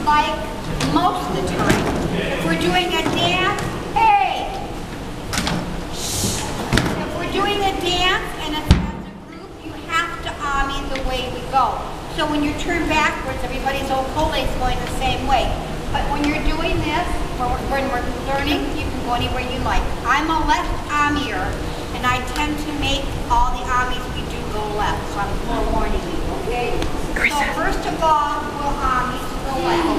like most of the time. If we're doing a dance, hey! If we're doing a dance and it's as a group, you have to ami the way we go. So when you turn backwards, everybody's okole is going the same way. But when you're doing this, when we're learning, you can go anywhere you like. I'm a left amier, and I tend to make all the amis we do go left, so I'm forewarning you, okay? So first of all, we'll ami to the left.